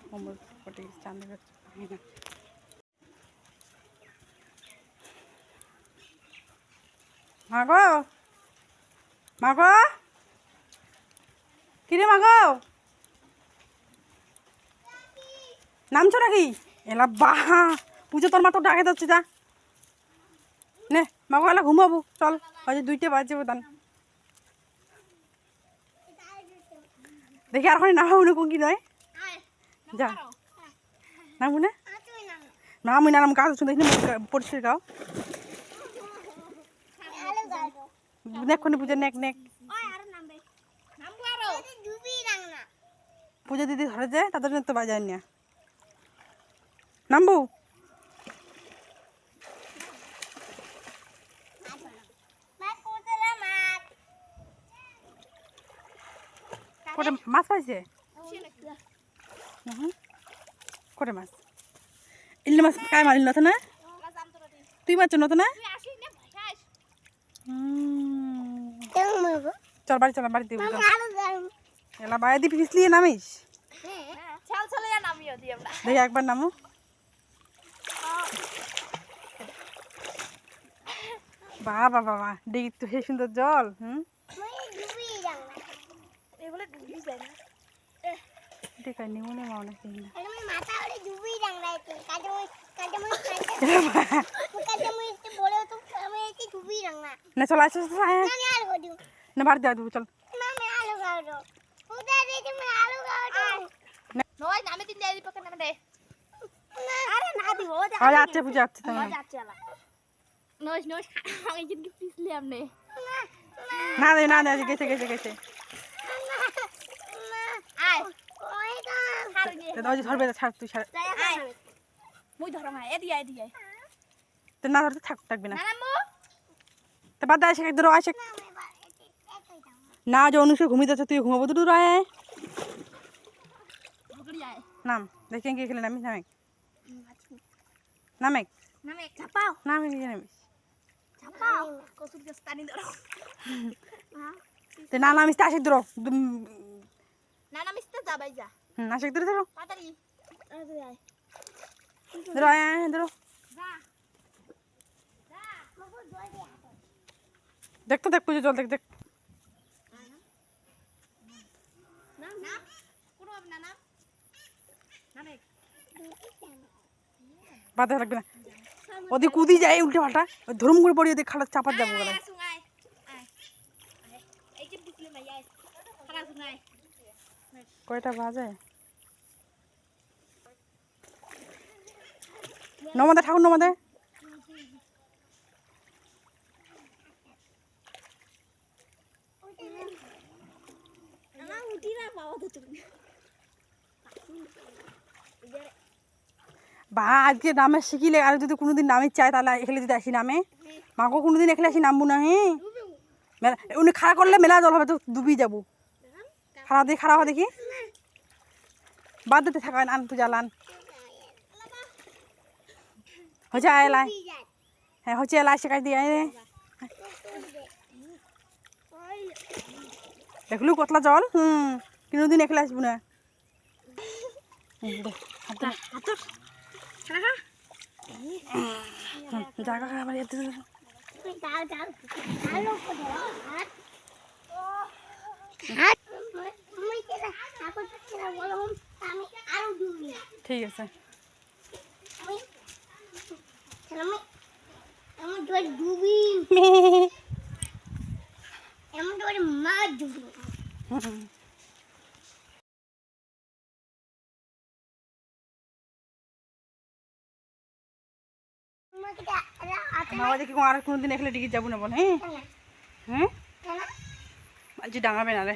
কোমর ফটে গেছে, চান না। মাগো মাগো, কিরে মাগো, নামছো নাকি? এলা বাহা পুজো তোর মা তো ডাকে যাচ্ছে, যা নে মাগো, এলা ঘুমাবো চল, হয়তো 2টা বাজে বোধান। দেখি আর ওখানে নামাবো না কি নয়, যা নামবো না, না আমি নাম কাজ শুনে পরিষ্কার গাও দেখুন পুজো নেক নেক পুজো দিদি ধরে যায়, তাদের জন্য তো বাজায় না নামবো। কোটে মাছ পাইছে, কোটে মাছ, ইল্লি মাছ কায় মারিল নথ না, তুই মারছ নথ না। চল বাড়ি চল, বাড়ি দিব এলা বাইরে দিয়ে পিছলিয়ে নামিস, দেখি একবার নামো। বাবা বাবা দেখি তো সেই সুন্দর জল। নিমনে মাও না না, চল আসো না, বাড়ি দেওয়া দেবো চল। আচ্ছা পুজো আসছে তোমার না দে না দে, গেছে গেছে গেছে ধরবে, ছাড় তুই ছাড়, না ধরতে থাক, থাকবে না তো বাদ আসে এক ধরো আসে না, যে অনুষ্ঠ ঘুমিয়ে যাচ্ছে, তুই ঘুমাবো তো দূর আয় নাম দেখি কি খেলে নামিস, নামেক নামেক নামেক নামিস না নামিস তো আসে ধরো, আসে ধরো ধরো ধরো আয় ধরো, দেখ তো দেখ পুজো জল দেখ দেখ, বাধা লাগবে না, ওদিকে কুদি যায় উল্টে পাল্টা, ধরুম করে পড়ি, ওদিকে খালা চাপাত যাবো গেলে। কয়টা বাজে? নমাদে ঠাকুর নমাদে, বা আজকে নামে শিখিলে, আর যদি কোনোদিন নামে চাই তাহলে এখানে যদি আসি নামে, মাকে কোনোদিন এখানে আসি নামবো না। হ্যাঁ উনি খাড়া করলে মেলা জল হবে, তো ডুবি যাবো, খাড়া দিয়ে খাড়া হয় দেখি, বাদ দিতে থাকা আন পূজা লান হচ্ছে এলাই, হ্যাঁ হচ্ছে এলাই শেখাই দিয়ে দেখলু কতলা জল, কোনোদিন এখানে আসবো না। জায়গা খারাপ ঠিক আছে, বাবা দেখি আর কোনোদিন এখানে ডিগি যাবো না বল, হ্যাঁ হ্যাঁ আজ ডাঙাবে না রে।